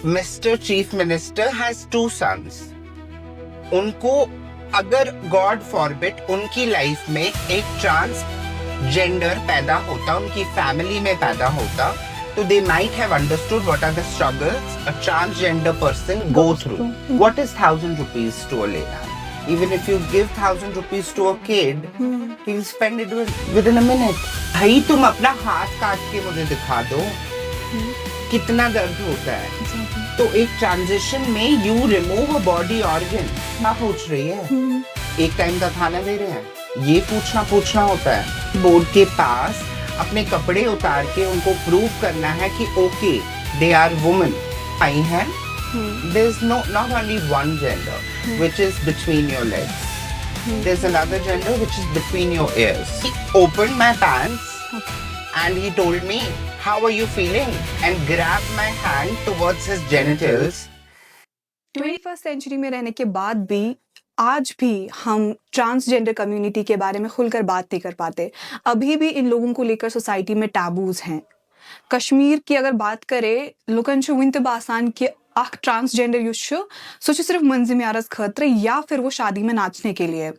Mr. Chief Minister has 2 sons. उनको अगर God forbid उनकी लाइफ में एक ट्रांस जेंडर पैदा होता, उनकी फैमिली में पैदा होता, तो they might have understood what are the struggles a transgender person go through. What is 1,000 rupees to a layman? Even if you give 1,000 rupees to a kid, he'll spend it within a minute. भाई तुम अपना हाथ काट के मुझे दिखा दो, कितना दर्द होता है. तो एक ट्रांजिशन में you remove a body organ. क्या पूछ रही है? एक टाइम का खाना दे रहे हैं, ये पूछना होता है. बोर्ड के पास अपने कपड़े उतार के उनको प्रूव करना है कि ओके दे आर वुमेन. आई है. There is not only one gender which is between your legs. There is another gender which is between your ears. He opened my pants and he told me, how are you feeling? And grabbed my hand towards his genitals. 21st century में रहने के बाद भी आज भी हम transgender community के बारे में खुलकर बात नहीं कर पाते. अभी भी इन लोगों को लेकर सोसाइटी में टैबूज हैं. कश्मीर की अगर बात करें, लुकन छो विंत बासान के अख ट्रांसजेंडर युष्य सोचो सिर्फ मंजिल में आरज खतरे या फिर वो शादी में नाचने के लिए.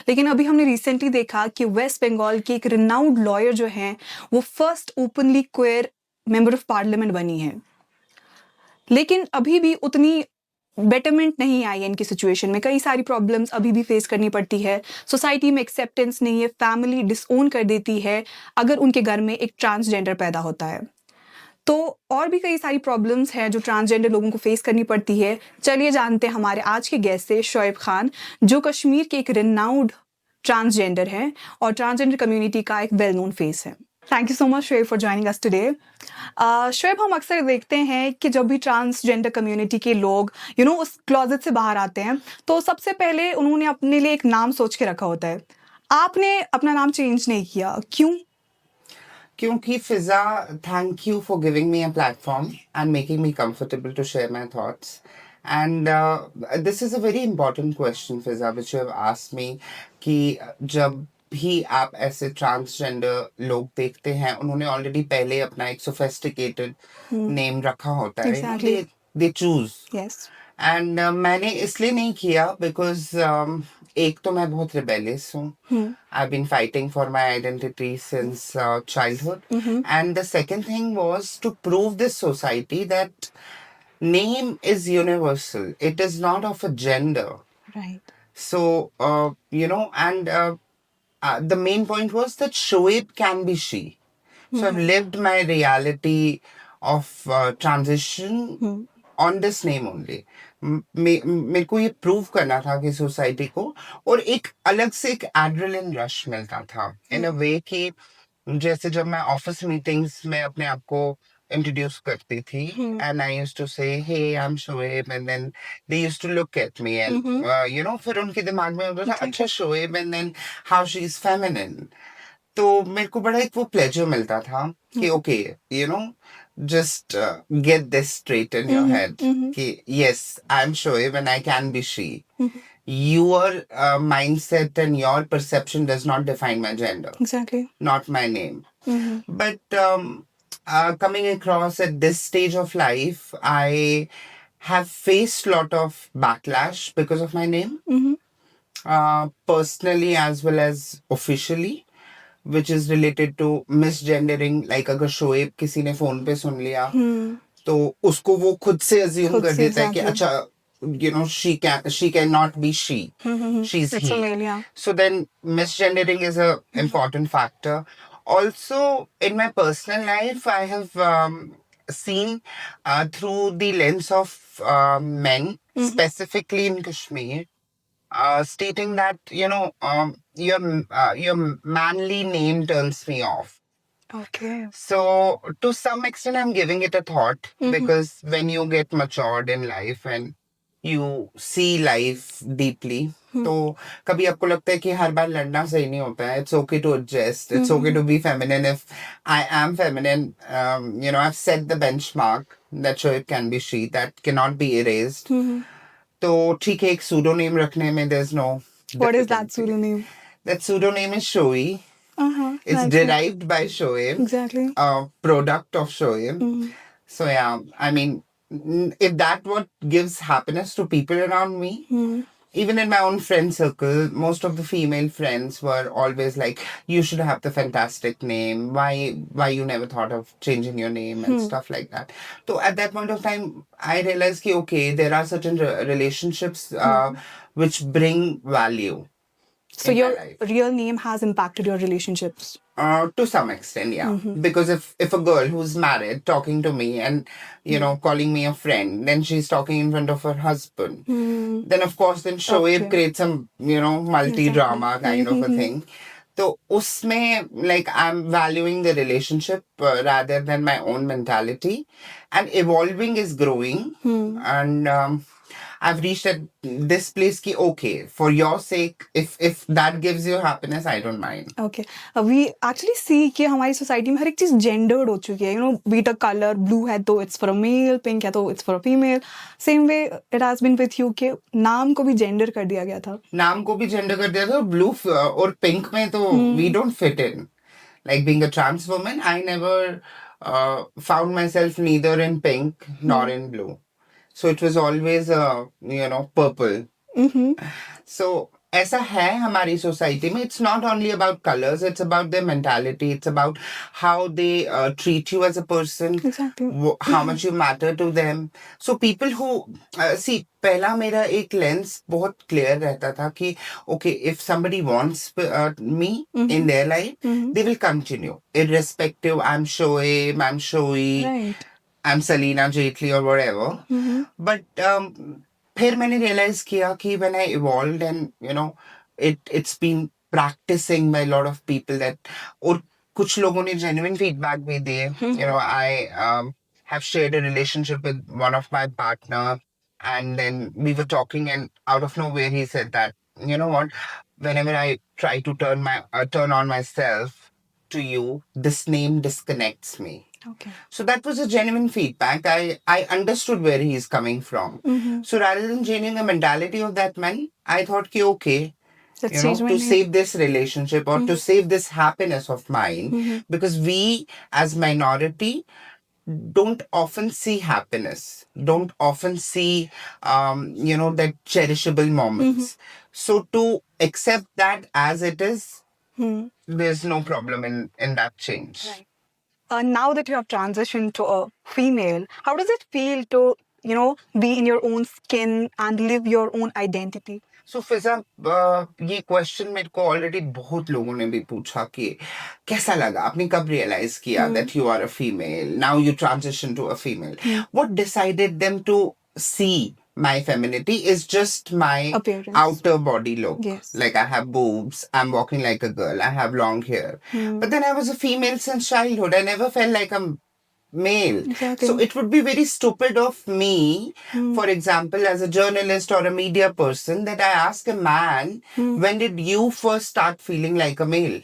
लेकिन अभी हमने रिसेंटली देखा कि वेस्ट बंगाल की एक रिनाउंड लॉयर जो हैं वो first openly queer member of parliament बनी है. लेकिन अभी भी उतनी बेटरमेंट नहीं आई है इनकी सिचुएशन में. कई सारी प्रॉब्लम्स अभी भी फेस करनी पड़ती है. सोसाइटी में एक्सेप्टेंस नहीं है. फैमिली डिसओन कर देती है अगर उनके घर में एक ट्रांसजेंडर पैदा होता है. तो और भी कई सारी प्रॉब्लम्स हैं जो ट्रांसजेंडर लोगों को फेस करनी पड़ती है. चलिए जानते हैं हमारे आज के गेस्ट से शोएब खान, जो कश्मीर के एक रिनाउंड ट्रांसजेंडर हैं और ट्रांसजेंडर कम्युनिटी का एक वेल नोन फेस है. Thank you so much Shoaib for joining us today. Shoaib, हम अक्सर देखते हैं कि जब भी ट्रांसजेंडर कम्युनिटी के लोग उस क्लोजेट से बाहर आते हैं तो सबसे पहले उन्होंने अपने लिए एक नाम सोच के रखा होता है. आपने अपना नाम चेंज नहीं किया, क्यों? क्योंकि Fiza, thank you for giving me a platform and making me comfortable to share my thoughts. And this is a very important question Fiza which you have asked me, कि जब भी आप ऐसे ट्रांसजेंडर लोग देखते हैं, उन्होंने ऑलरेडी पहले अपना एक सोफिस्टिकेटेड नेम रखा होता है. Exactly. They choose. Yes. And मैंने इसलिए नहीं किया बिकॉज एक तो मैं बहुत रिबेलियस हूँ. I've been fighting for my identity since childhood. And the second thing was to prove this society that name is universal. It is not of a gender. Right. So, the main point was that Shoaib can be she. So I've lived my reality of transition on this name only. मेरे को ये prove करना था कि society को, और एक अलग से एक एड्रेनलिन रश मिलता था इन अ वे कि जैसे जब मैं ऑफिस मीटिंग्स में अपने आप को इंट्रोड्यूस करती थी and I used to say hey I am Shoaib, and then they used to look at me and फिर उनके दिमाग में होता था अच्छा Shoaib, and then how she is feminine. तो मेरे को बड़ा एक वो प्लेजर मिलता था कि okay just get this straight in your head. Ki, yes, I'm Shoaib and I can be she. Your mindset and your perception does not define my gender. Exactly. Not my name. But coming across at this stage of life, I have faced a lot of backlash because of my name. Personally as well as officially. Which is related to misgendering. Like अगर शोएब किसी ने phone पे सुन लिया तो उसको वो खुद से अज्यूम कर देता है कि अच्छा she cannot be she. She's It's he. a male, yeah. So then misgendering is a important factor. Also in my personal life I have seen through the lens of men, specifically in Kashmir, stating that your manly name turns me off. Okay. So to some extent I'm giving it a thought, because when you get matured in life and you see life deeply, तो कभी आपको लगता है कि हर बार लड़ना सही नहीं होता है. It's okay to adjust. It's okay to be feminine if I am feminine. I've set the benchmark that Shoaib can be she. That cannot be erased. तो ठीक है, एक pseudonym रखने में there's no. What is that pseudonym? That pseudonym is Shoei. It's That's derived by Shoaib. Exactly. A product of Shoaib. So yeah, I mean, if that what gives happiness to people around me, even in my own friend circle, most of the female friends were always like, "You should have the fantastic name. Why you never thought of changing your name and stuff like that." So at that point of time, I realized that okay, there are certain relationships which bring value So in my your life. real name has impacted your relationships. To some extent, yeah. Because if a girl who's married talking to me and calling me a friend, then she's talking in front of her husband, then of course then Shoaib Okay. creates some multi drama kind of a thing. So usme like I'm valuing the relationship rather than my own mentality, and evolving is growing, and I've reached at this place ki okay, for your sake, if that gives you happiness, I don't mind. Okay. We actually see कि हमारी society में हर एक चीज gendered हो चुकी है. Beat अ colour blue है तो it's for a male, pink है तो it's for a female. Same way it has been with you के नाम को भी जेंडर कर दिया गया था. नाम को भी जेंडर कर दिया था. ब्लू और पिंक में तो we don't fit in. Like being a trans woman, I never found myself neither in pink nor in blue. So it was always, purple. So ऐसा है हमारी सोसाइटी में. It's not only about colors, it's about their mentality, it's about how they treat you as a person, Exactly. how much you matter to them. So people who see, पहला मेरा एक lens बहुत clear रहता था कि okay, if somebody wants me in their life, they will continue irrespective. I'm Shoaib, I'm Shoei, Right. I'm Selena Jaitley or whatever. But फिर मैंने realize किया कि when I evolved and it's been practicing by a lot of people that और कुछ लोगों ने genuine feedback भी दिए. I have shared a relationship with one of my partner, and then we were talking, and out of nowhere he said that, you know what, whenever I try to turn on myself to you, this name disconnects me. Okay. So that was a genuine feedback. I understood where he is coming from. So rather than changing the mentality of that man, I thought, okay, Let's change my to name. save this relationship or to save this happiness of mine, because we as minority don't often see happiness, don't often see, that cherishable moments. So to accept that as it is, there's no problem in that change. Right. Now that you have transitioned to a female, how does it feel to, be in your own skin and live your own identity? So फिजा ये question मेरे को already बहुत लोगों ने भी पूछा कि कैसा लगा, आपने कब रियलाइज किया that you are a female, now you transition to a female. What decided them to see my femininity is just my Appearance. outer body look. Yes. Like I have boobs, I'm walking like a girl, I have long hair. But then I was a female since childhood. I never felt like a male. Exactly. So it would be very stupid of me, for example, as a journalist or a media person, that I ask a man, when did you first start feeling like a male?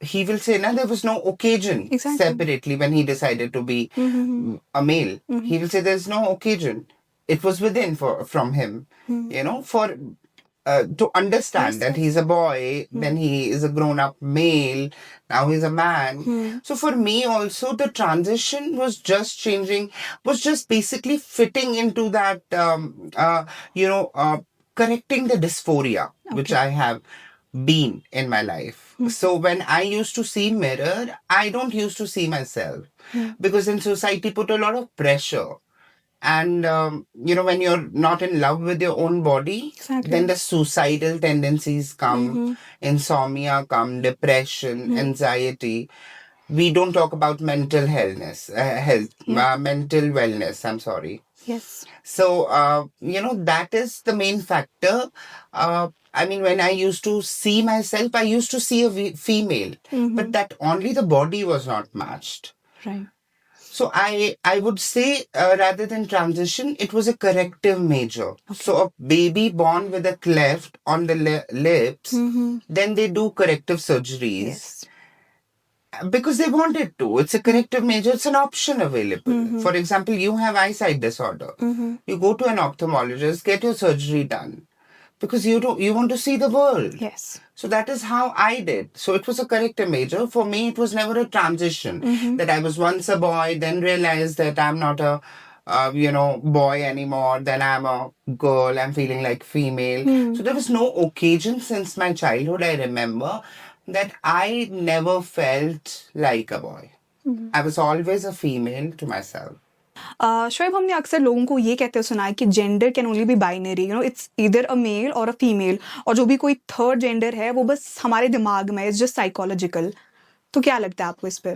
He will say, no, there was no occasion separately when he decided to be a male. He will say there's no occasion. It was within from him, for to understand that he's a boy, then he is a grown-up male, now he's a man. So for me also, the transition was just changing, was just basically fitting into that, correcting the dysphoria, which I have been in my life. So when I used to see mirror, I don't used to see myself because in society put a lot of pressure. And, when you're not in love with your own body, then the suicidal tendencies come, insomnia come, depression, anxiety. We don't talk about mental mental wellness, I'm sorry. Yes. So, that is the main factor. When I used to see myself, I used to see a female, but that only the body was not matched. Right. So I would say rather than transition, it was a corrective measure. So a baby born with a cleft on the lips, then they do corrective surgeries. Yes. Because they wanted to. It's a corrective measure. It's an option available. For example, you have eyesight disorder. You go to an ophthalmologist, get your surgery done. because you want to see the world. Yes. So that is how I did. So it was a character major. For me, it was never a transition that I was once a boy, then realized that I'm not a boy anymore. Then I'm a girl. I'm feeling like female. So there was no occasion since my childhood. I remember that I never felt like a boy. I was always a female to myself. Shoaib, हमने अक्सर लोगों को ये कहते हुए सुना है कि gender can only be binary, it's either a male और अ फीमेल, और जो भी कोई थर्ड जेंडर है वो बस हमारे दिमाग में, इट्स जस्ट साइकोलॉजिकल. तो क्या लगता है आपको इस पे?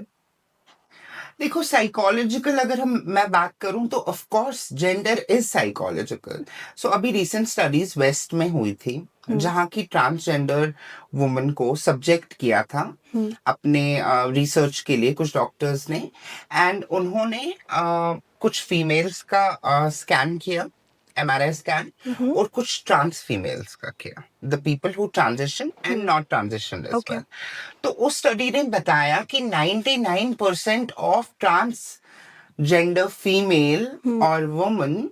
देखो, साइकोलॉजिकल अगर मैं बात करूं तो of course gender is psychological. So अभी रिसेंट स्टडीज वेस्ट में हुई थी जहां की ट्रांसजेंडर वुमन को सब्जेक्ट किया था अपने रिसर्च के लिए कुछ डॉक्टर्स ने, एंड उन्होंने कुछ फीमेल्स का स्कैन किया, MRI स्कैन, और कुछ ट्रांस फीमेल्स का किया, the people who transition and not transition as well. तो उस स्टडी ने बताया कि 99% ऑफ ट्रांस जेंडर फीमेल और वुमन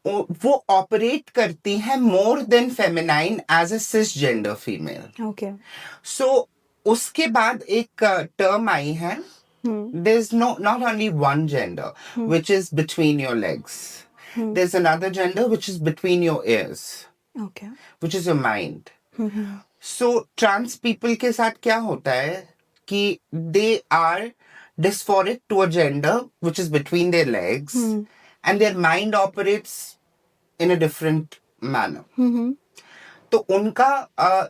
वो ऑपरेट करती है more than feminine as a cisgender female. Okay. So उसके बाद एक टर्म आई है, there's not only one gender which is between your legs. There's another gender which is between your ears. Okay. Which is your mind. So trans people के साथ क्या होता है कि they are dysphoric to a gender which is between their legs, and their mind operates in a different manner. तो उनका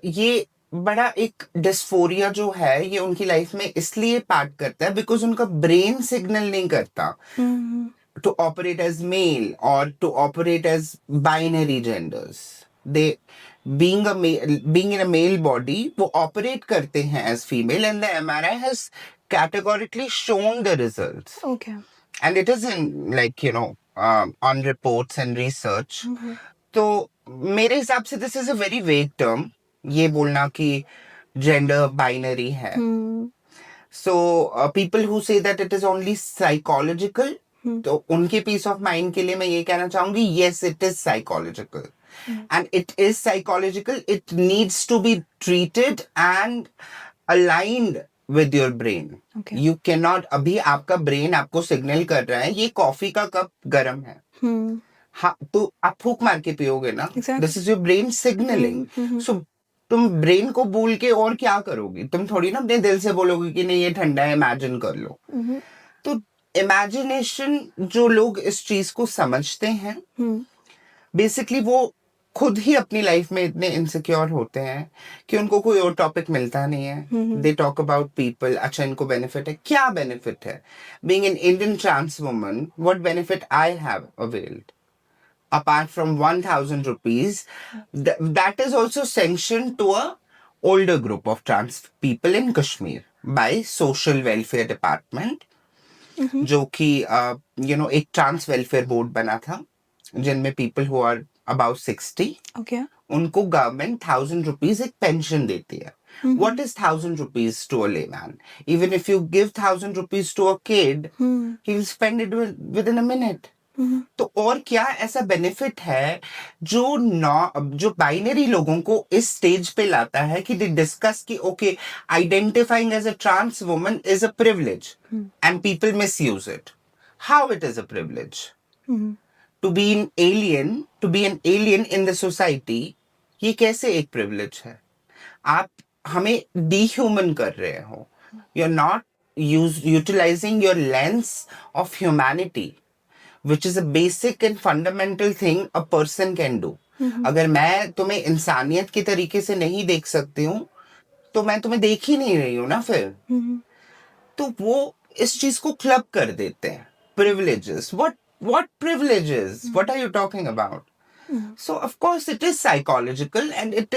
ये बड़ा एक डिस्फोरिया जो है ये उनकी लाइफ में इसलिए पार्ट करता है बिकॉज उनका ब्रेन सिग्नल नहीं करता to operate as male or to operate as binary genders. They being in a male body वो operate करते हैं as female, and the MRI has categorically shown the results. Okay. And it is in on reports and research. तो मेरे हिसाब से this is a very vague term, ये बोलना कि gender binary है. So people who say that it is only psychological, तो उनके पीस ऑफ माइंड के लिए मैं ये कहना चाहूंगी, yes it is psychological. And it is psychological. It needs to be treated and aligned with your brain. Okay. You cannot, अभी आपका ब्रेन आपको सिग्नल कर रहा है ये कॉफी का कप गर्म है, हाँ तो आप फूक मार के पियोगे ना. This is your brain signaling. So तुम ब्रेन को बोल के और क्या करोगी, तुम थोड़ी ना अपने दिल से बोलोगे कि नहीं ये ठंडा है, इमेजिन कर लो. तो इमेजिनेशन जो लोग इस चीज को समझते हैं बेसिकली वो खुद ही अपनी लाइफ में इतने इनसिक्योर होते हैं कि उनको कोई और टॉपिक मिलता नहीं है. They talk about people. अच्छा इनको बेनिफिट है, क्या बेनिफिट है being an Indian trans woman? What benefit I have availed apart from 1,000 rupees that is also sanctioned to a older group of trans people in Kashmir by Social Welfare Department, जो कि एक trans welfare board बना था जिनमें people who are about 60, उनको government 1,000 rupees एक pension देती है. What is 1,000 rupees to a layman? Even if you give 1,000 rupees to a kid, he will spend it within a minute. तो और क्या ऐसा बेनिफिट है जो बाइनरी लोगों को इस स्टेज पे लाता है कि दे डिस्कस कि okay identifying as a trans woman is a privilege and people misuse it. How it is a privilege to be an alien in the society? ये कैसे एक प्रिविलेज है? आप हमें डीह्यूमन कर रहे हो. You are not utilising your lens of humanity, which is a basic and fundamental thing a person can do. अगर मैं तुम्हें इंसानियत के तरीके से नहीं देख सकती हूँ तो मैं तुम्हें देख ही नहीं रही हूँ ना फिर. तो वो इस चीज को क्लब कर देते हैं. privileges, what privileges? What are you talking about? So of course it is psychological, and it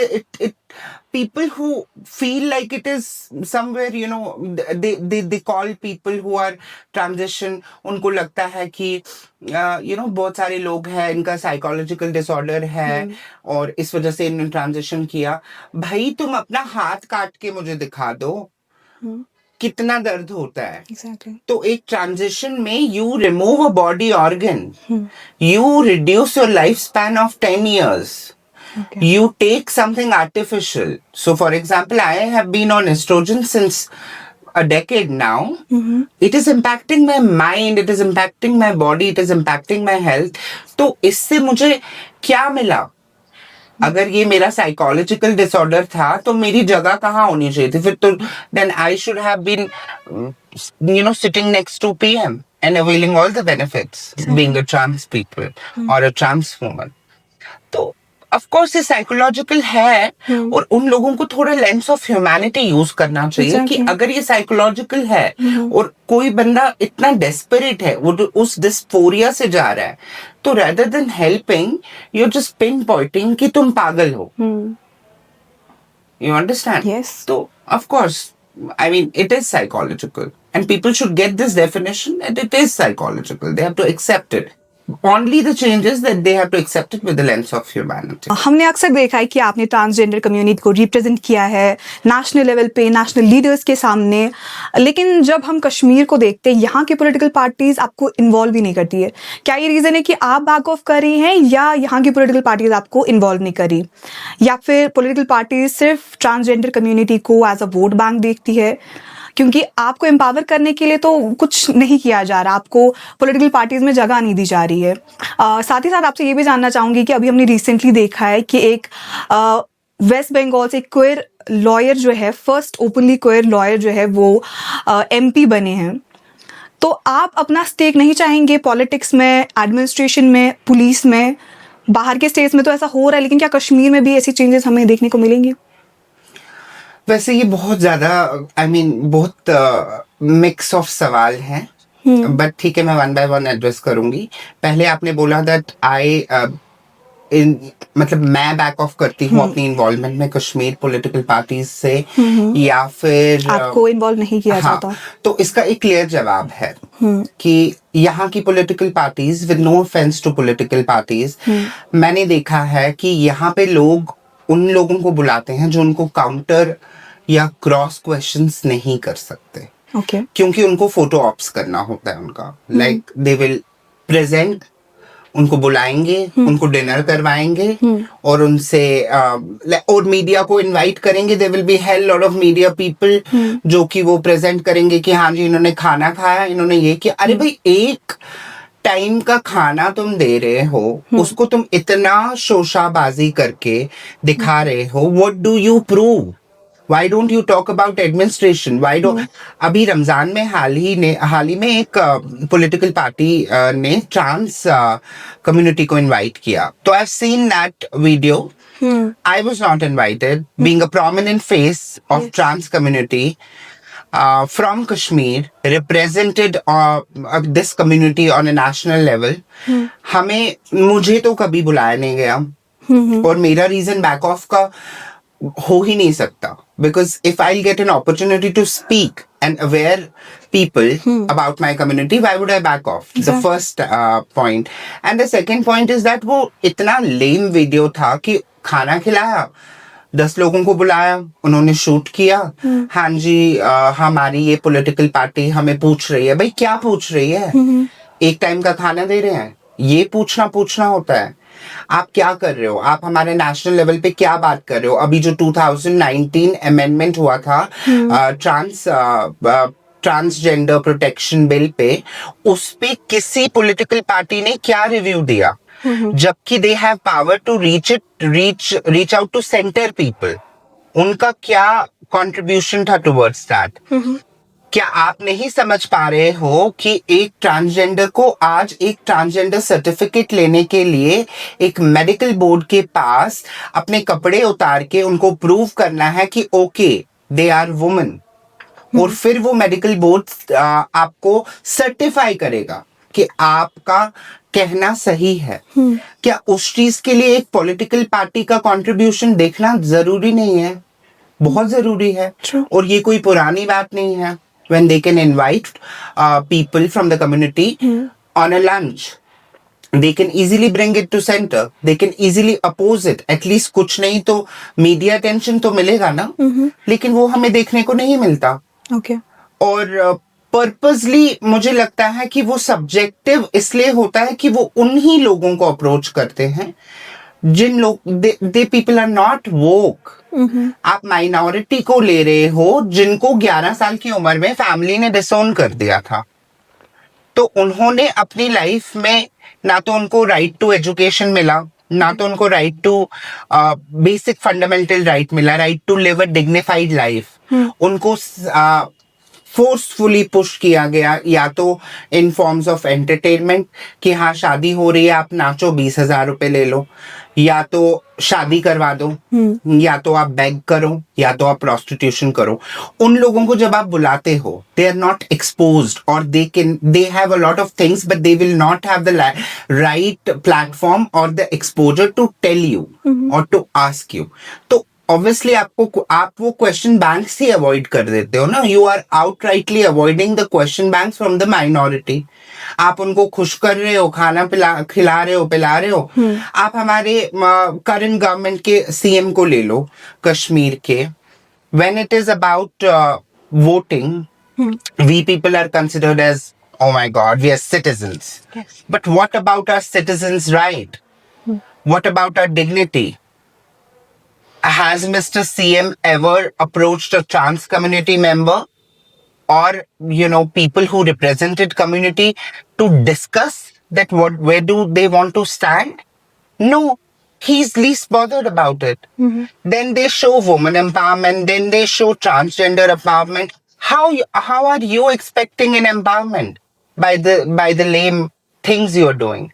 people who feel like it is somewhere they call people who are transition, उनको लगता है कि बहुत सारे लोग हैं इनका साइकोलॉजिकल डिसऑर्डर है और इस वजह से इन्होंने ट्रांजिशन किया. भाई तुम अपना हाथ काट के मुझे दिखा दो कितना दर्द होता है. Exactly. तो एक ट्रांजिशन में you remove a body organ, you reduce your life span of 10 years. Okay. You take something artificial. So, for example, I have been on estrogen since a decade now. It is impacting my mind, it is impacting my body, it is impacting my health. तो इससे मुझे क्या मिला? अगर ये मेरा psychological disorder था तो मेरी जगह कहाँ होनी चाहिए थी फिर तो then I should have been sitting next to PM and availing all the benefits being a trans people और अ ट्रांस वुमन. तो ऑफ कोर्स ये साइकोलॉजिकल है और उन लोगों को थोड़ा लेंस ऑफ ह्यूमैनिटी यूज करना चाहिए कि अगर ये साइकोलॉजिकल है और कोई बंदा इतना डेस्परेट है वो उस डिस्फोरिया से जा रहा है तो rather than helping you are just pin pointing कि तुम पागल हो. You understand? Yes. तो ऑफ कोर्स I mean, it is psychological, and people should get this definition that it is psychological. They have to accept it. Only the change is that they have to accept it with the lens of humanity. हमने अक्सर देखा है कि आपने transgender community को represent किया है national level पे, नेशनल लीडर्स के सामने, लेकिन जब हम कश्मीर को देखते हैं यहाँ की पॉलिटिकल पार्टीज आपको इन्वॉल्व ही नहीं करती है. क्या ये रीज़न है कि आप बैक ऑफ कर रही हैं या यहाँ की पॉलिटिकल पार्टीज आपको इन्वॉल्व नहीं करी, या फिर पॉलिटिकल पार्टीज सिर्फ ट्रांसजेंडर कम्युनिटी को एज अ वोट बैंक देखती है? क्योंकि आपको एम्पावर करने के लिए तो कुछ नहीं किया जा रहा, आपको पॉलिटिकल पार्टीज में जगह नहीं दी जा रही है. साथ ही साथ आपसे ये भी जानना चाहूँगी कि अभी हमने रिसेंटली देखा है कि एक वेस्ट बंगाल से क्वेयर लॉयर जो है, फर्स्ट ओपनली क्वेयर लॉयर जो है वो एमपी बने हैं. तो आप अपना स्टेक नहीं चाहेंगे पॉलिटिक्स में, एडमिनिस्ट्रेशन में, पुलिस में? बाहर के स्टेट्स में तो ऐसा हो रहा है, लेकिन क्या कश्मीर में भी ऐसी चेंजेस हमें देखने को मिलेंगी? वैसे ये बहुत ज्यादा बहुत मिक्स ऑफ सवाल हैं, बट ठीक है मैं वन बाय वन एड्रेस करूंगी. पहले आपने बोला दैट मतलब मैं बैक ऑफ करती हूँ अपनी इन्वॉल्वमेंट में कश्मीर पॉलिटिकल पार्टीज से या फिर आपको इन्वॉल्व नहीं किया जाता. तो इसका एक क्लियर जवाब है कि यहाँ की political parties, with no offence to political parties, मैंने देखा है कि यहाँ पे लोग उन लोगों को बुलाते हैं जो उनको काउंटर या क्रॉस क्वेश्चंस नहीं कर सकते. Okay. क्योंकि उनको फोटो ऑप्स करना होता है उनका. लाइक दे विल प्रेजेंट, उनको बुलाएंगे, उनको डिनर करवाएंगे और उनसे और मीडिया को इनवाइट करेंगे. They will be hell lot of media people जो कि वो प्रेजेंट करेंगे कि हाँ जी इन्होंने खाना खाया, इन्होंने ये किया. अरे भाई एक टाइम का खाना तुम दे रहे हो, उसको तुम इतना शोशाबाजी करके दिखा रहे हो. What do you prove? Why don't you talk about administration? Why don't अभी रमजान में हाल ही में एक पॉलिटिकल पार्टी ने ट्रांस कम्युनिटी को इनवाइट किया. तो I've seen that video. I was not invited. Being a prominent face of trans community from Kashmir, represented this community on a national level. मुझे तो कभी बुलाया नहीं गया और मेरा रीजन बैक ऑफ का हो ही नहीं सकता. Because if I'll get an opportunity to speak and aware people about my community, why would I back off? The first point. And the second point is that वो इतना lame video था कि खाना खिलाया, 10 लोगों को बुलाया, उन्होंने शूट किया. हाँ जी हमारी ये पॉलिटिकल पार्टी हमें पूछ रही है. भाई क्या पूछ रही है? एक टाइम का खाना दे रहे हैं, ये पूछना होता है. आप क्या कर रहे हो? आप हमारे नेशनल लेवल पे क्या बात कर रहे हो? अभी जो 2019 अमेंडमेंट हुआ था ट्रांसजेंडर प्रोटेक्शन बिल पे, उस पे किसी पॉलिटिकल पार्टी ने क्या रिव्यू दिया? जबकि they have power to reach out to centre people. उनका क्या कंट्रीब्यूशन था टुवर्ड्स दैट? क्या आप नहीं समझ पा रहे हो कि एक ट्रांसजेंडर को आज एक ट्रांसजेंडर सर्टिफिकेट लेने के लिए एक मेडिकल बोर्ड के पास अपने कपड़े उतार के उनको प्रूव करना है कि ओके दे आर वुमेन, और फिर वो मेडिकल बोर्ड आपको सर्टिफाई करेगा कि आपका कहना सही है. क्या उस चीज के लिए एक पॉलिटिकल पार्टी का कंट्रीब्यूशन देखना जरूरी नहीं है? बहुत जरूरी है. और ये कोई पुरानी बात नहीं है. When they can invite people from the community on a lunch, they can easily bring it to center. They can easily oppose it. At least कुछ नहीं तो media attention तो मिलेगा ना. लेकिन वो हमें देखने को नहीं मिलता. Okay. और पर्पसली मुझे लगता है कि वो सब्जेक्टिव इसलिए होता है कि वो उन्हीं लोगों को अप्रोच करते हैं जिन लोग दे पीपल आर नॉट वोक। आप माइनॉरिटी को ले रहे हो जिनको 11 साल की उम्र में फैमिली ने डिसोन कर दिया था, तो उन्होंने अपनी लाइफ में ना तो उनको राइट टू एजुकेशन मिला, ना तो उनको right to basic fundamental right मिला, right to live a dignified life. उनको फोर्सफुली पुश किया गया, या तो इन फॉर्म्स ऑफ एंटरटेनमेंट कि हाँ शादी हो रही है आप नाचो 20,000 रुपए ले लो, या तो शादी करवा दो, या तो आप बेग करो, या तो आप प्रोस्टिट्यूशन करो। उन लोगों को जब आप बुलाते हो, दे आर नॉट एक्सपोज्ड और they have a lot of things but they will not have the right platform और the exposure to tell you और टू आस्क यू। तो ऑब्वियसली आप वो क्वेश्चन बैंक्स ही अवॉइड कर देते हो ना। You are outrightly avoiding the question banks from the minority. आप उनको खुश कर रहे हो, खाना खिला रहे हो, पिला रहे हो। आप हमारे करंट गवर्नमेंट के सीएम को ले लो कश्मीर के, when it is about voting, we people are considered as, oh my god, we are citizens. Yes. But what about our citizens' right? What about our dignity? Has Mr. CM ever approached a trans community member or people who represented community to discuss that where do they want to stand? No, he's least bothered about it. Then they show woman empowerment, then they show transgender empowerment. How are you expecting an empowerment by the lame things you're doing?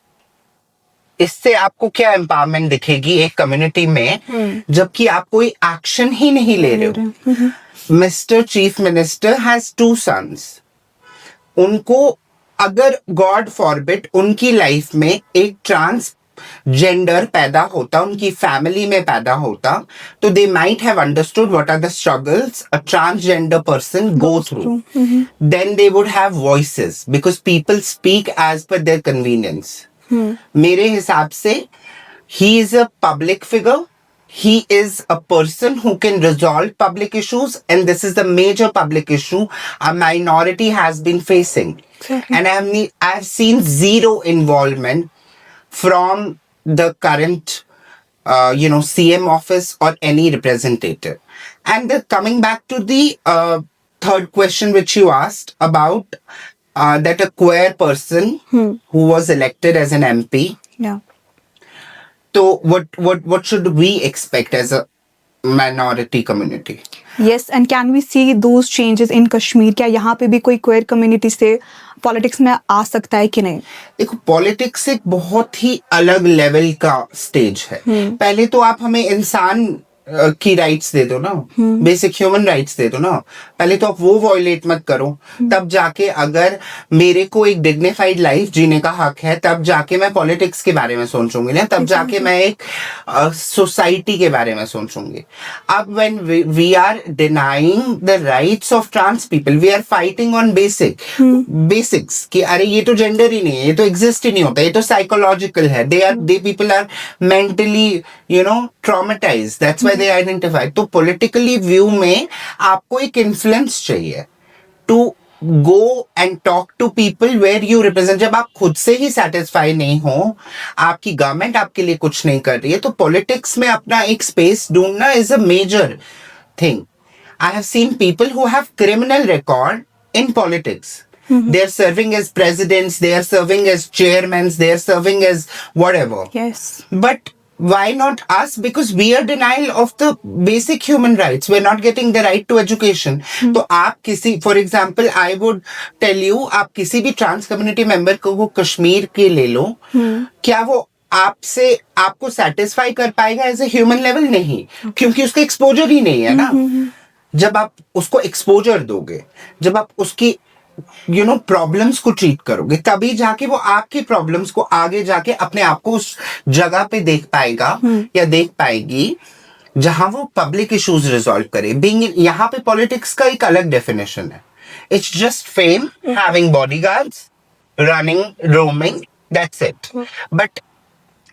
इससे आपको क्या empowerment दिखेगी एक community में, जबकि आप कोई action ही नहीं ले रहे हो। Mister chief minister has 2 sons. उनको अगर गॉड फॉरबिड उनकी लाइफ में एक ट्रांस जेंडर पैदा होता, उनकी फैमिली में पैदा होता, तो they might have understood what are the struggles a transgender person go through. Then they would have voices because people speak as per their convenience. मेरे हिसाब से he is a public figure, he is a person who can resolve public issues, and this is the major public issue a minority has been facing. Exactly. And I've seen zero involvement from the current CM office or any representative. And coming back to the third question which you asked about that a queer person who was elected as an MP. Yeah. So what should we expect as a minority community? Yes, and can we see those changes in Kashmir? क्या यहाँ पे भी कोई queer community से politics में आ सकता है कि नहीं? देखो, पॉलिटिक्स एक बहुत ही अलग लेवल का स्टेज है। पहले तो आप हमें इंसान की राइट्स दे दो ना, बेसिक ह्यूमन राइट्स दे दो ना। पहले तो आप वो वायलेट मत करो, तब जाके अगर मेरे को एक डिग्निफाइड लाइफ जीने का हक है, तब जाके मैं पॉलिटिक्स के बारे में सोचूंगी ना, तब जाके मैं एक सोसाइटी के बारे में सोचूंगी। अब when we are denying the rights of trans people, we are fighting on basics कि अरे ये तो जेंडर ही नहीं है, ये तो एग्जिस्ट ही नहीं होता, ये तो साइकोलॉजिकल है, the people are mentally traumatised, that's why they identify. तो पॉलिटिकली व्यू में आपको एक इन्फ्लुएंस चाहिए to go and talk to people where you represent. जब आप खुद से ही सेटिस्फाई नहीं हो, आपकी गवर्नमेंट आपके लिए कुछ नहीं कर रही है, तो पॉलिटिक्स में अपना एक स्पेस ढूंढना is a major thing. I have seen people who have criminal record in politics. They are serving as presidents, they are serving as chairmen, they are serving as whatever. Yes. But why not us? Because we are denial of the basic human rights. We're not getting the right to education. तो आप किसी, for example, I would tell you, आप किसी भी trans community member को कश्मीर के ले लो, क्या वो आपसे आपको सेटिस्फाई कर पाएगा एज ए ह्यूमन लेवल? नहीं, क्योंकि उसका एक्सपोजर ही नहीं है ना। जब आप उसको एक्सपोजर दोगे, जब आप उसकी प्रॉब्लम्स को ट्रीट करोगे, तभी जाके वो आपकी प्रॉब्लम्स को आगे जाके अपने आप को उस जगह पे देख पाएगा या देख पाएगी जहां वो पब्लिक इश्यूज रिजॉल्व करे। बीइंग यहाँ पे पॉलिटिक्स का एक अलग डेफिनेशन है। It's just fame, having bodyguards, running, roaming, that's it. But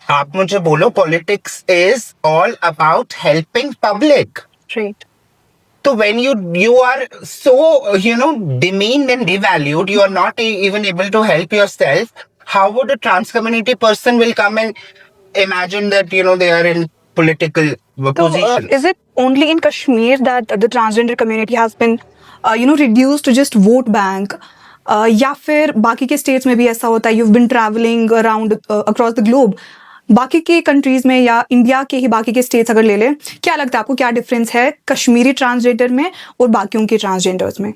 आप मुझे बोलो, politics is all about helping public. Right. So when you are so demeaned and devalued, you are not even able to help yourself. How would a trans community person will come and imagine that, they are in political So, position. is it only in Kashmir that the transgender community has been, reduced to just vote bank? या फिर बाकी के states में भी ऐसा होता है? You've been traveling around across the globe. बाकी के कंट्रीज में या इंडिया के ही बाकी के स्टेट्स अगर ले लें, क्या लगता है आपको, क्या डिफरेंस है कश्मीरी ट्रांसजेंडर में और बाकियों के ट्रांसजेंडर्स में?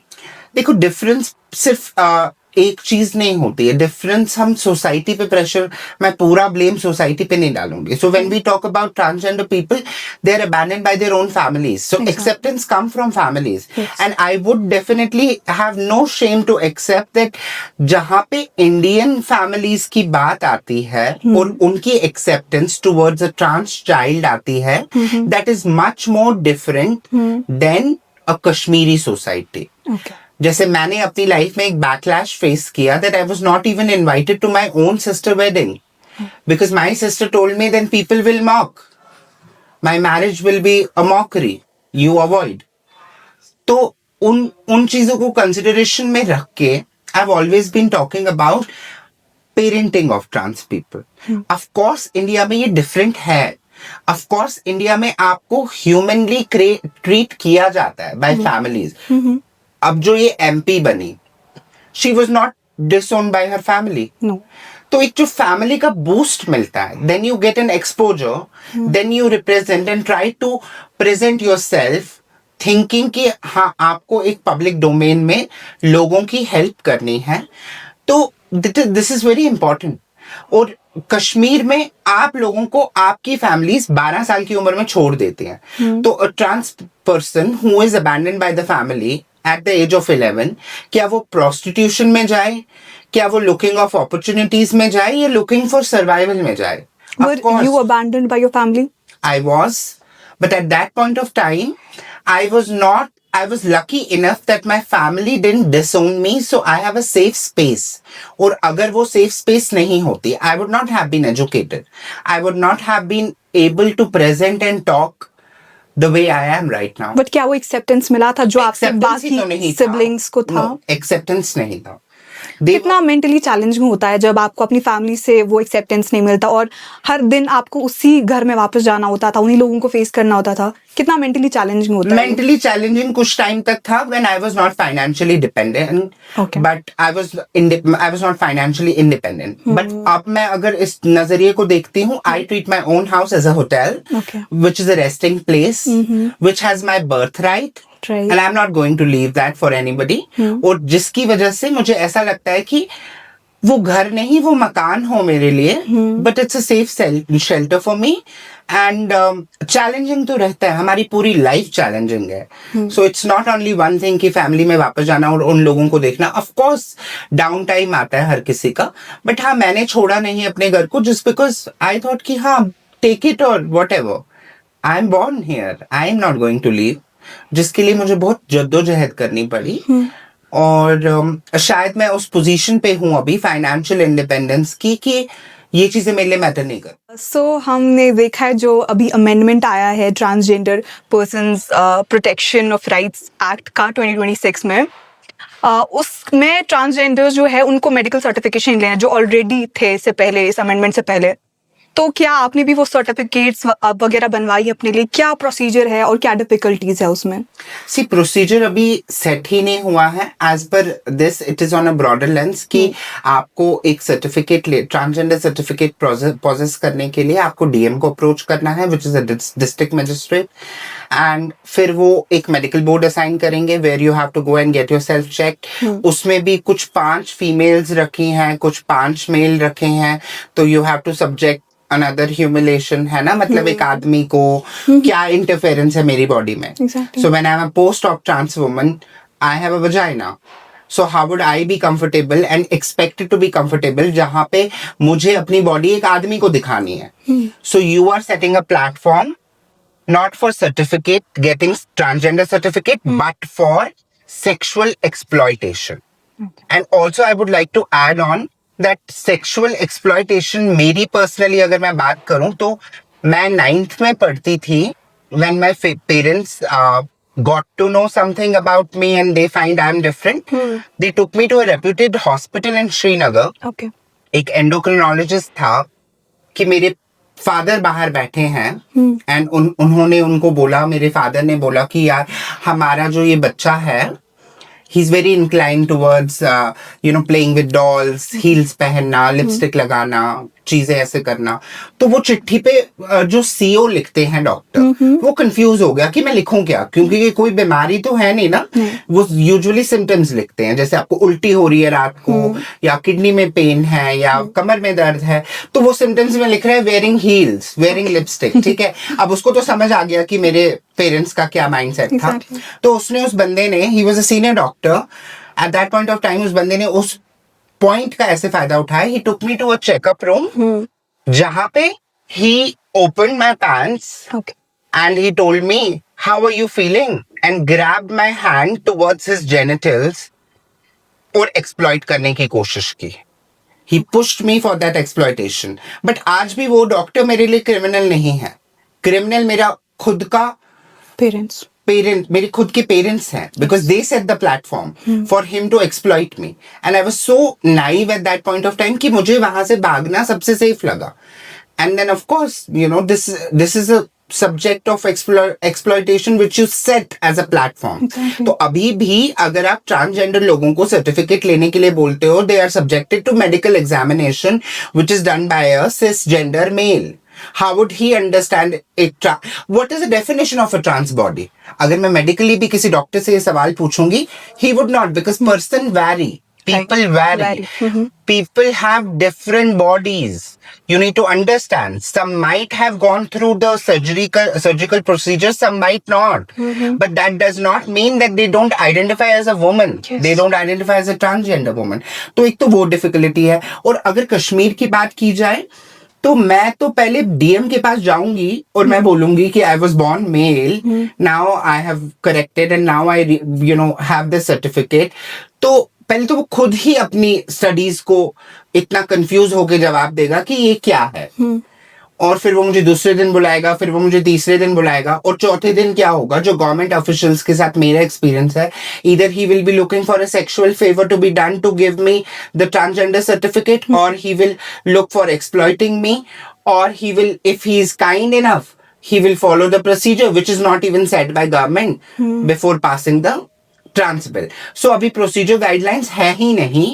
देखो, डिफरेंस सिर्फ एक चीज नहीं होती है। डिफरेंस हम सोसाइटी पे प्रेशर, मैं पूरा ब्लेम सोसाइटी पे नहीं डालूंगी। So when we talk about transgender people, they are abandoned by their own families, so acceptance come from families, and I would definitely have no shame to accept that जहां पे Indian families की बात आती है और उनकी acceptance towards a trans child आती है, that is much more different than a Kashmiri society. जैसे मैंने अपनी लाइफ में एक बैकलैश फेस किया, that I was not even invited to my own sister wedding because my sister told me then people will mock, my marriage will be a mockery, you avoid. तो उन चीजों को consideration में रख के I have always been talking about parenting of trans people. Of course India में ये different है, ऑफ कोर्स इंडिया में आपको ह्यूमनली ट्रीट किया जाता है बाय फैमिलीज। अब जो ये एमपी बनी, she was not disowned by her family. तो एक जो फैमिली का बूस्ट मिलता है, then you get an exposure, then you represent and try to present yourself thinking कि हाँ, आपको एक पब्लिक डोमेन में लोगों की हेल्प करनी है। तो दिस इज वेरी इंपॉर्टेंट। और कश्मीर में आप लोगों को आपकी फैमिलीज 12 साल की उम्र में छोड़ देते हैं। तो a trans person who is abandoned by the family at the age of 11, क्या वो प्रोस्टिट्यूशन में जाए, क्या वो लुकिंग ऑफ अपॉर्चुनिटीज में जाए, या लुकिंग फॉर सर्वाइवल में जाए? Were you abandoned by your family? I was, but at that point of time, I was lucky enough that my family didn't disown me, so I have a safe space. और अगर वो safe space नहीं होती, I would not have been educated. I would not have been able to present and talk the way I am right now. But क्या वो acceptance मिला था जो आपके Acceptance ही तो नहीं बाकी था। siblings को था? No, acceptance नहीं था। कितना मेंटली चैलेंजिंग होता है जब आपको अपनी फैमिली से वो एक्सेप्टेंस नहीं मिलता और हर दिन आपको उसी घर में वापस जाना होता था, उन्हीं लोगों को फेस करना होता था? कितना मेंटली चैलेंजिंग होता है? मेंटली चैलेंजिंग कुछ टाइम तक था when I was not financially dependent, but I was not financially independent. But अब मैं अगर इस नजरिए को देखती हूँ, I treat my own house as a hotel, which is a resting place, which has my birth right, Right. and I'm not going to leave that for anybody. और जिसकी वजह से मुझे ऐसा लगता है कि वो घर नहीं, वो मकान हो मेरे लिए, but it's a safe shelter for me. And challenging तो रहता है, हमारी पूरी लाइफ चैलेंजिंग है। So it's not only one thing कि फैमिली में वापस जाना और उन लोगों को देखना। ऑफ कोर्स डाउन टाइम आता है हर किसी का, बट हाँ, मैंने छोड़ा नहीं अपने घर को जस्ट बिकॉज आई थॉट कि हाँ, टेक इट और whatever, I am born here, I am not going to leave, जिसके लिए मुझे बहुत जद्दोजहद करनी पड़ी। और शायद मैं उस पोजीशन पे हूँ अभी फाइनेंशियल इंडिपेंडेंस की कि ये चीजें मेरे लिए मैटर नहीं कर। सो हमने देखा है जो अभी अमेंडमेंट आया है transgender persons protection of rights act का 2026 में, उसमें ट्रांसजेंडर्स जो है उनको मेडिकल सर्टिफिकेशन लेना जो ऑलरेडी थे इससे पहले, इस अमेंडमेंट से पहले। तो क्या आपने भी वो सर्टिफिकेट्स वगैरह बनवाई अपने लिए? क्या प्रोसीजर है और क्या डिफिकल्टीज है उसमें? सी प्रोसीजर अभी सेट ही नहीं हुआ है। As per this it is on a broader lens कि आपको एक सर्टिफिकेट ट्रांसजेंडर सर्टिफिकेट प्रोसेस करने के लिए आपको डीएम को अप्रोच करना है, which is a district magistrate, and फिर वो एक मेडिकल बोर्ड असाइन करेंगे where you have to go and get yourself checked. उसमें भी कुछ 5 फीमेल्स रखी हैं, कुछ 5 मेल रखे हैं, तो you have to subject another humiliation, है ना, मतलब एक आदमी को क्या इंटरफेरेंस है मेरी बॉडी में। So when I am a post of trans woman, I have a vagina, so how would I be comfortable and expected to be comfortable जहां पे मुझे अपनी बॉडी एक आदमी को दिखानी है? So you are setting a platform not for certificate, getting transgender certificate, but for sexual exploitation. And also I would like to add on that sexual exploitation, मेरी personally अगर मैं बात करूं तो मैं 9th में पढ़ती थी when my parents got to know something about me and they find I'm different. They took me to a reputed hospital in Srinagar. Okay. एक endocrinologist था कि मेरे फादर बाहर बैठे हैं एंड उन्होंने उनको बोला, मेरे फादर ने बोला कि यार हमारा जो ये बच्चा है, he's very inclined towards playing with dolls, heels पहनना, लिपस्टिक लगाना, चीजें ऐसे करना. तो वो चिट्ठी पे जो सीओ लिखते हैं डॉक्टर, वो कंफ्यूज हो गया कि मैं लिखूं क्या, क्योंकि ये कोई बीमारी तो है नहीं ना. वो यूजुअली सिम्टम्स लिखते हैं, जैसे आपको उल्टी हो रही है रात को, या किडनी में पेन है, या कमर में दर्द है, तो वो सिम्टम्स में लिख रहे हैं वेयरिंग हील्स, वेयरिंग लिपस्टिक. ठीक है, अब उसको तो समझ आ गया कि मेरे पेरेंट्स का क्या माइंडसेट था. तो उसने, उस बंदे ने, he was a senior doctor at that point of time, उस बंदे ने उस पॉइंट का ऐसे फायदा उठाया. He took me to a checkup room, जहां पे he open my pants and he told me how are you feeling and grab my hand towards his genitals और एक्सप्लॉइट करने की कोशिश की. He pushed me for that exploitation. But आज भी वो डॉक्टर मेरे लिए क्रिमिनल नहीं है. क्रिमिनल मेरा खुद का पेरेंट, मेरे खुद के पेरेंट्स हैं, because they set the platform for him to exploit me. And I was so naive at that point of time कि मुझे वहां से भागना सबसे सेफ लगा. And then of course this is a subject of exploitation which you set as a platform. तो अभी भी अगर आप ट्रांसजेंडर लोगों को सर्टिफिकेट लेने के लिए बोलते हो, they are subjected to medical examination which is done by a cisgender male. How would he understand it? What is the definition of a trans body? अगर मैं medically भी किसी डॉक्टर से ये सवाल पूछूंगी, he would not, because person vary. People vary. People have different bodies. You need to understand. Some might have gone through the surgical procedures, some might not. But that does not mean that they don't identify as a woman. Yes. They don't identify as a transgender woman. तो एक तो वो difficulty है. और अगर कश्मीर की बात की जाए, तो मैं तो पहले डीएम के पास जाऊंगी और मैं बोलूंगी कि I was born male, now I have corrected and now I have this certificate. तो पहले तो वो खुद ही अपनी स्टडीज को इतना कंफ्यूज होके जवाब देगा कि ये क्या है. और फिर वो मुझे दूसरे दिन बुलाएगा, फिर वो मुझे तीसरे दिन बुलाएगा, और चौथे दिन क्या होगा, जो गवर्नमेंट ऑफिशियल्स के साथ मेरा एक्सपीरियंस है, either he will be looking for a sexual favour to be done to give me the transgender certificate, और he will look for exploiting me, और he will, if he is kind enough, he will follow the procedure which is not even set by government before passing the trans bill. So अभी procedure guidelines है ही नहीं,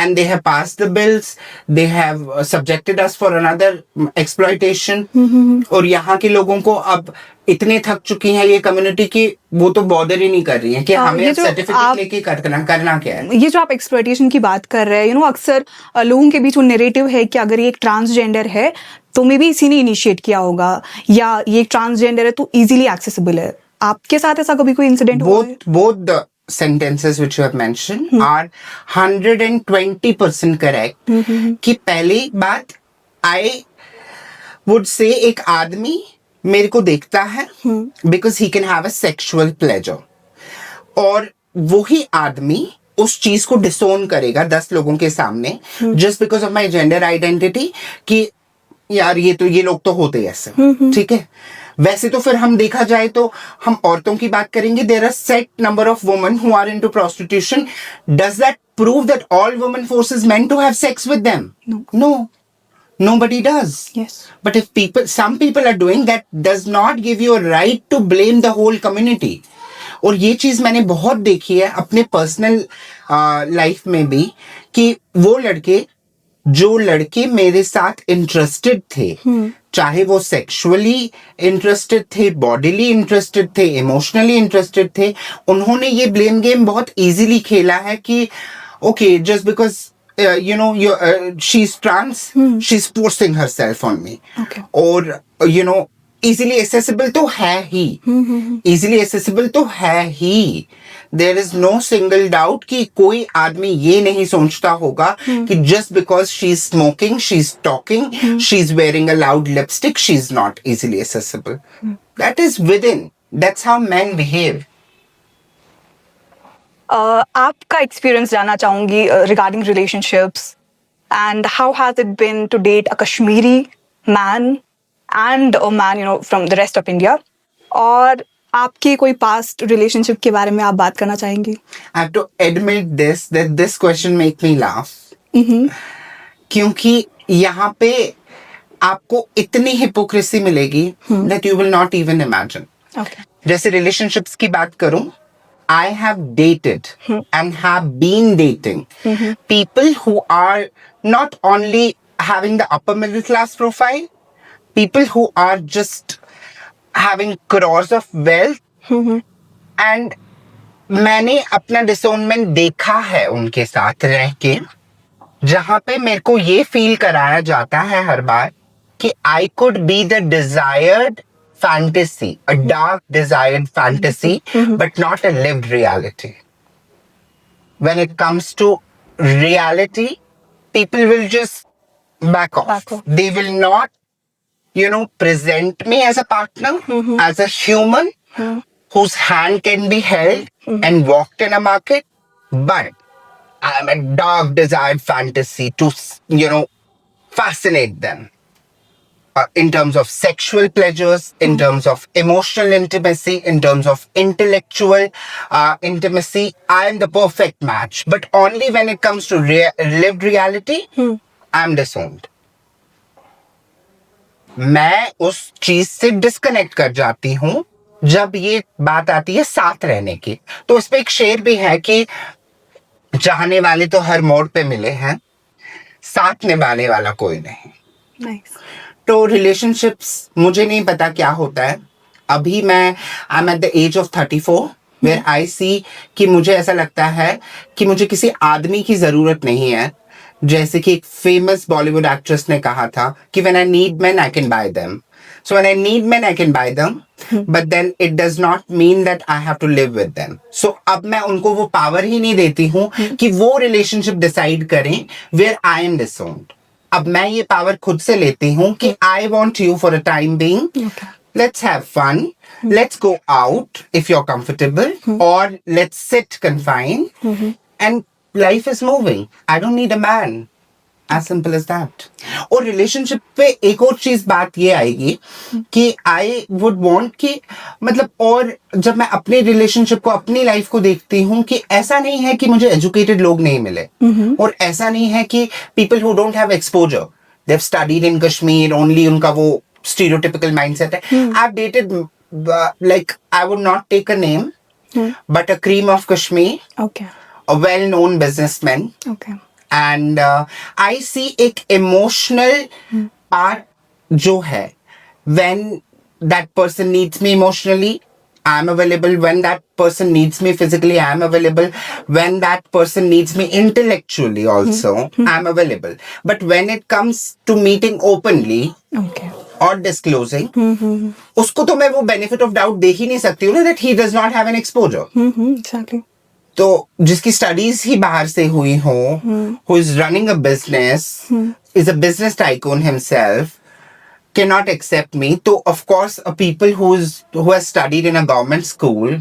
and they have passed the bills, they have subjected us for another exploitation. और यहाँ के लोगों को अब इतने थक चुकी हैं ये कम्युनिटी की, वो तो बॉदर ही नहीं कर रही है कि हमें सर्टिफिकेट लेके करना क्या है. ये जो आप एक्सप्लॉइटेशन की बात कर रहे हैं, अक्सर लोगों के बीच वो नैरेटिव है कि अगर ये एक ट्रांसजेंडर है तो मे बी इसी ने इनिशिएट किया होगा, या ये एक ट्रांसजेंडर है तो इजीली एक्सेसिबल है. आपके साथ ऐसा कभी कोई इंसिडेंट हुआ है? Both the sentences which you have mentioned are 120% correct. कि पहली बात, I would say एक आदमी मेरे को देखता है because he can have a sexual pleasure, और वही आदमी उस चीज को डिसोन करेगा 10 लोगों के सामने just because of my gender identity कि यार ये लोग तो होते ऐसे. ठीक है, वैसे तो फिर हम देखा जाए तो हम औरतों की बात करेंगे. There are set number of women who are into prostitution. Does that prove that all women forces men to have sex with them? No, nobody does. Yes. But if some people are doing that, does not give you a right to blame the whole community. और ये चीज मैंने बहुत देखी है अपने personal life में भी, कि वो लड़के मेरे साथ इंटरेस्टेड थे, चाहे वो सेक्सुअली इंटरेस्टेड थे, बॉडीली इंटरेस्टेड थे, इमोशनली इंटरेस्टेड थे, उन्होंने ये ब्लेम गेम बहुत इजीली खेला है कि okay, just because she is trans, she is forcing herself on me. और इजीली एक्सेसिबल तो है ही, there is no single doubt कि कोई आदमी ये नहीं सोचता होगा कि just because she is smoking, she is talking, she is wearing a loud lipstick, she is not easily accessible. That is within, that's how man behave. आपका experience जानना चाहूंगी regarding relationships, and how has it been to date a Kashmiri man and a man from the rest of India. और आपकी कोई past relationship के बारे में आप बात करना चाहेंगी? I have to admit that this question make me laugh. क्योंकि यहाँ पे आपको इतनी हिपोक्रेसी मिलेगी that you will not even imagine. Okay. जैसे रिलेशनशिप्स की बात करूं, I have dated and have been dating people who are not only having the upper middle class profile, people who are just having crores of wealth, and मैंने अपना डिसोनमेंट देखा है उनके साथ रह के, जहां पे मेरे को ये फील कराया जाता है हर बार कि I could be the desired fantasy, a dark desired fantasy, but not a lived reality. When it comes to reality, people will just back off. Back off. They will not, present me as a partner, as a human whose hand can be held and walked in a market, but I'm a dark desired fantasy to, fascinate them. In terms of sexual pleasures, in terms of emotional intimacy, in terms of intellectual intimacy, I am the perfect match. But only when it comes to lived reality, I am disowned. मैं उस चीज से disconnect कर जाती हूँ जब ये बात आती है साथ रहने की. तो इस पे एक शेर भी है कि चाहने वाले तो हर मोड़ पे मिले हैं, साथ निभाने वाला कोई नहीं. Nice. तो रिलेशनशिप्स मुझे नहीं पता क्या होता है. अभी मैं I am at the age of 34 where I see कि मुझे ऐसा लगता है कि मुझे किसी आदमी की जरूरत नहीं है. जैसे कि एक फेमस बॉलीवुड एक्ट्रेस ने कहा था कि when I need men I can buy them. So when I need men I can buy them, but then it does not mean that I have to live with them. So अब मैं उनको वो power ही नहीं देती हूँ कि वो relationship decide करें वेयर आई एम डिसोन्ड. अब मैं ये पावर खुद से लेती हूँ कि I want you for a time being. Let's have fun. Let's go out if you're comfortable, or let's sit confined, and life is moving. I don't need a man. As simple as that. और relationship पे एक और चीज बात ये आएगी कि I would want कि मतलब, और जब मैं अपने रिलेशनशिप को अपनी लाइफ को देखती हूँ कि ऐसा नहीं है कि मुझे एजुकेटेड लोग नहीं मिले, और ऐसा नहीं है कि people who don't have exposure, they have studied in Kashmir only, उनका वो stereotypical mindset है. I've dated like I would not take a name, but a cream of Kashmir, Okay. a well-known businessman, Okay. and I see एक emotional part जो है, when that person needs me emotionally, I'm available. When that person needs me physically, I'm available. When that person needs me intellectually also, I'm available. But when it comes to meeting openly, Okay. और disclosing, उसको तो मैं वो benefit of doubt दे ही नहीं सकती हूँ ना, that he does not have an exposure. Exactly. तो जिसकी स्टडीज ही बाहर से हुई हो, who is running a business, is a business tycoon himself, cannot accept me. So of course a people who has studied in a government school,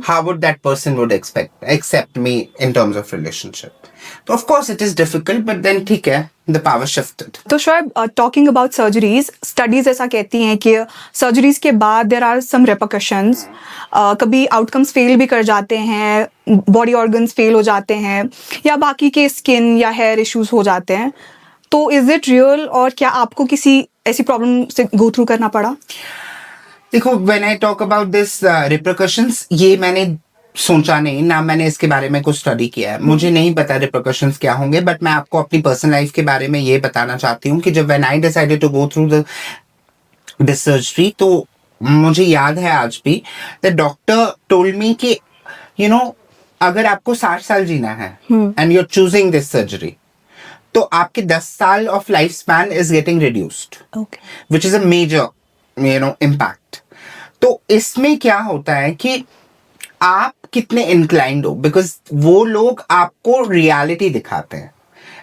how would that person would accept me in terms of relationship? So of course it is difficult, but then ठीक है, the power shifted. तो Shoaib, talking about surgeries, studies ऐसा कहती हैं कि surgeries के बाद there are some repercussions. कभी आउटकम्स फेल भी कर जाते हैं, बॉडी ऑर्गन्स फेल हो जाते हैं, या बाकी के स्किन या हेयर इश्यूज हो जाते हैं. तो इज इट रियल, और क्या आपको किसी ऐसी प्रॉब्लम से गो थ्रू करना पड़ा? देखो, when I talk about this repercussions, ये मैंने सोचा नहीं ना, मैंने इसके बारे में कुछ स्टडी किया है. मुझे नहीं पता रिपरकशंस क्या होंगे, बट मैं आपको अपनी पर्सनल लाइफ के बारे में ये बताना चाहती हूँ कि जब when I decided to go through this surgery, तो मुझे याद है आज भी, द डॉक्टर टोल्ड मी कि अगर आपको 60 साल जीना है and you are choosing this surgery, तो आपके 10 साल of life span is getting reduced, which is a major impact. तो इसमें क्या होता है कि आप कितने इंक्लाइंड हो, बिकॉज वो लोग आपको रियलिटी दिखाते हैं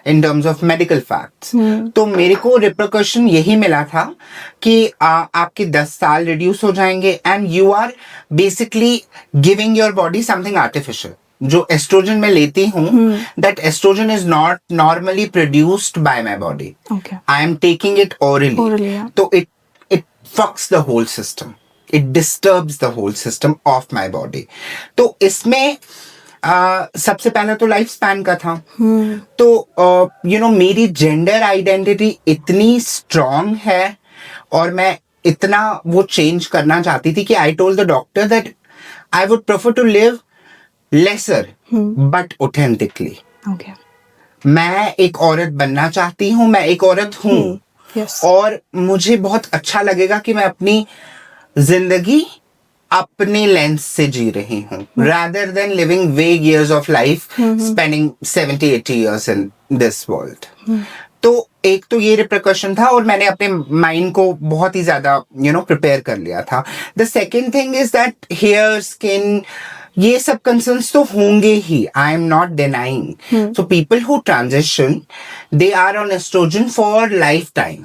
in terms of medical facts. तो मेरे को रिपरकशन यही मिला था कि आपके 10 साल रिड्यूस हो जाएंगे, and you are basically giving your body something artificial. जो एस्ट्रोजन मैं लेती हूँ, that oestrogen is not normally produced by my body. I am taking it orally. तो it fucks the whole system, it disturbs the whole system of my body. तो इसमें सबसे पहले तो लाइफ स्पैन का था। तो मेरी जेंडर आइडेंटिटी इतनी स्ट्रांग है और मैं इतना वो चेंज करना चाहती थी कि I told the doctor that I would prefer to live lesser but authentically. Okay. मैं एक औरत बनना चाहती हूँ, मैं एक औरत हूँ। Yes. और मुझे बहुत अच्छा लगेगा कि मैं अपनी जिंदगी अपने लेंस से जी रही हूँ, rather than living vague years of life, spending 70-80 years in this world. तो एक तो ये रिप्रकशन था और मैंने अपने माइंड को बहुत ही ज्यादा प्रिपेयर कर लिया था। The second thing is that hair, skin, ये सब कंसर्न्स तो होंगे ही, I am not denying. So people who transition, they are on estrogen for lifetime,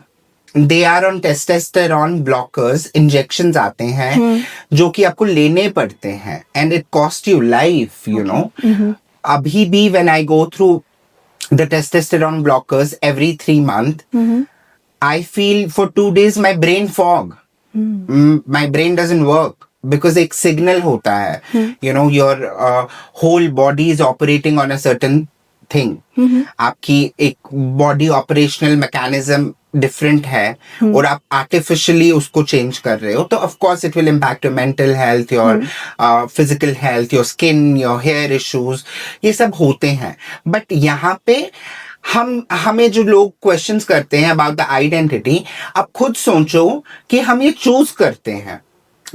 they are on testosterone blockers, injections आते हैं जो कि आपको लेने पड़ते हैं and it cost you life, अभी भी when I go through the testosterone blockers every 3 months, I feel for 2 days my brain fog. My brain doesn't work because एक signal होता है, your whole body is operating on a certain thing. आपकी एक body operational mechanism different है और आप artificially उसको change कर रहे हो, तो of course it will impact your mental health, your physical health, your skin, your hair issues, ये सब होते हैं। बट यहाँ पे हमें जो लोग क्वेश्चंस करते हैं अबाउट द आइडेंटिटी, आप खुद सोचो कि हम ये चूज करते हैं,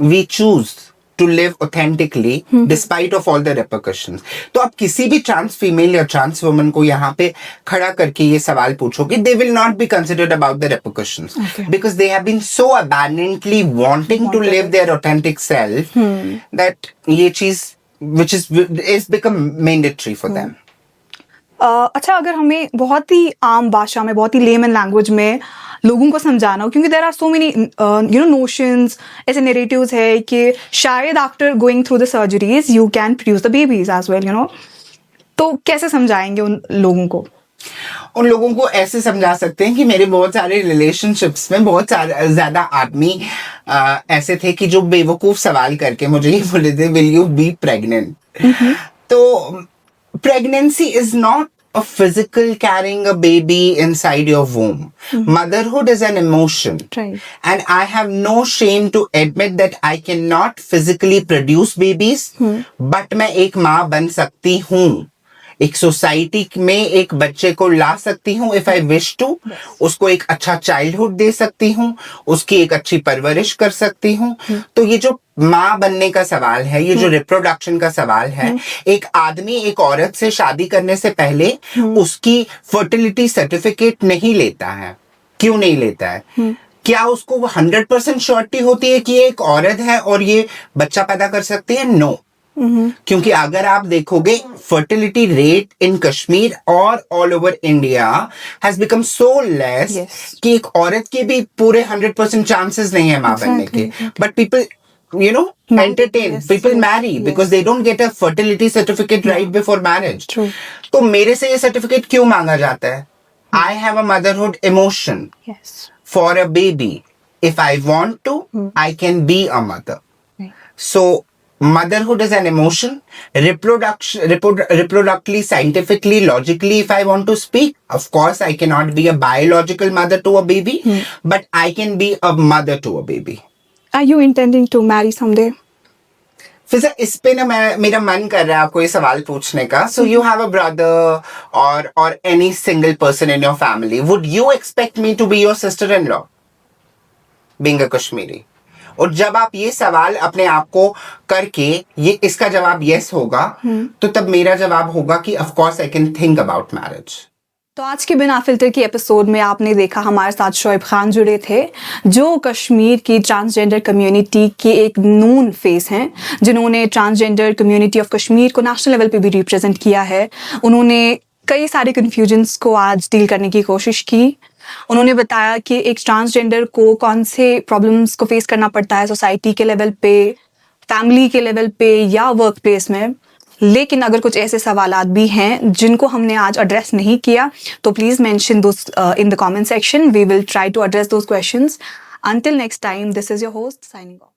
we choose to live authentically despite of all the repercussions. तो आप किसी भी ट्रांस फीमेल या ट्रांस वुमन को यहाँ पे खड़ा करके ये सवाल पूछोगे, they will not be considered about the repercussions, because they have been so abundantly wanting to live their authentic self that ये चीज which is become mandatory for them. अच्छा, अगर हमें बहुत ही आम भाषा में, बहुत ही लेमन लैंग्वेज में लोगों को समझाना हो, क्योंकि there are so many notions, ऐसे नैरेटिव्स है कि शायद after going through the surgeries you can produce the babies as well, तो कैसे समझाएंगे उन लोगों को? उन लोगों को ऐसे समझा सकते हैं कि मेरे बहुत सारे रिलेशनशिप्स में बहुत सारे ज्यादा आदमी ऐसे थे कि जो बेवकूफ सवाल करके मुझे ये बोले थे, विल यू बी प्रेग्नेंट? तो pregnancy is not a physical carrying a baby inside your womb. Motherhood is an emotion. Right. And I have no shame to admit that I cannot physically produce babies, but मैं एक माँ बन सकती हूँ, एक society में एक बच्चे को ला सकती हूँ इफ आई विश टू, उसको एक अच्छा चाइल्डहुड दे सकती हूँ, उसकी एक अच्छी परवरिश कर सकती हूँ। तो ये जो माँ बनने का सवाल है, ये जो रिप्रोडक्शन का सवाल है, एक आदमी एक औरत से शादी करने से पहले उसकी फर्टिलिटी सर्टिफिकेट नहीं लेता है। क्यों नहीं लेता है? क्या उसको 100% श्योरिटी होती है कि ये एक औरत है और ये बच्चा पैदा कर सकती है? नो। क्योंकि अगर आप देखोगे फर्टिलिटी रेट इन कश्मीर और all over India has become so less कि एक औरत के भी पूरे 100% चांसेस नहीं है मां बनने के, but people entertain, people marry because they don't get a fertility certificate right before marriage. True. तो मेरे से ये सर्टिफिकेट क्यों मांगा जाता है? I have a motherhood emotion for a baby. If I want to, I can be a mother. So motherhood is an emotion. Reproductively, scientifically, logically, if I want to speak, of course I cannot be a biological mother to a baby, but I can be a mother to a baby. Are you intending to marry someday? फिर इस पे ना मेरा मन कर रहा है आपको ये सवाल पूछने का. So you have a brother or any single person in your family. Would you expect me to be your sister-in-law? Being a Kashmiri. और जब आप ये सवाल अपने आप को करके ये इसका जवाब yes होगा, तो तब मेरा जवाब होगा कि of course I can think about marriage. तो आज के बिना फिल्टर की एपिसोड में आपने देखा हमारे साथ शोएब खान जुड़े थे, जो कश्मीर की ट्रांसजेंडर कम्युनिटी के एक नून फेस हैं, जिन्होंने ट्रांसजेंडर कम्युनिटी ऑफ कश्मीर को नेशनल लेवल पे भी रिप्रेजेंट किया है. उन्होंने कई सारे कन्फ्यूजन्स को आज डील करने की कोशिश की. उन्होंने बताया कि एक ट्रांसजेंडर को कौन से प्रॉब्लम्स को फेस करना पड़ता है सोसाइटी के लेवल पे, फैमिली के लेवल पे या वर्क प्लेस में. लेकिन अगर कुछ ऐसे सवालात भी हैं जिनको हमने आज एड्रेस नहीं किया, तो please mention those in the comment section. We will try to address those questions. Until next time, this is your host signing off.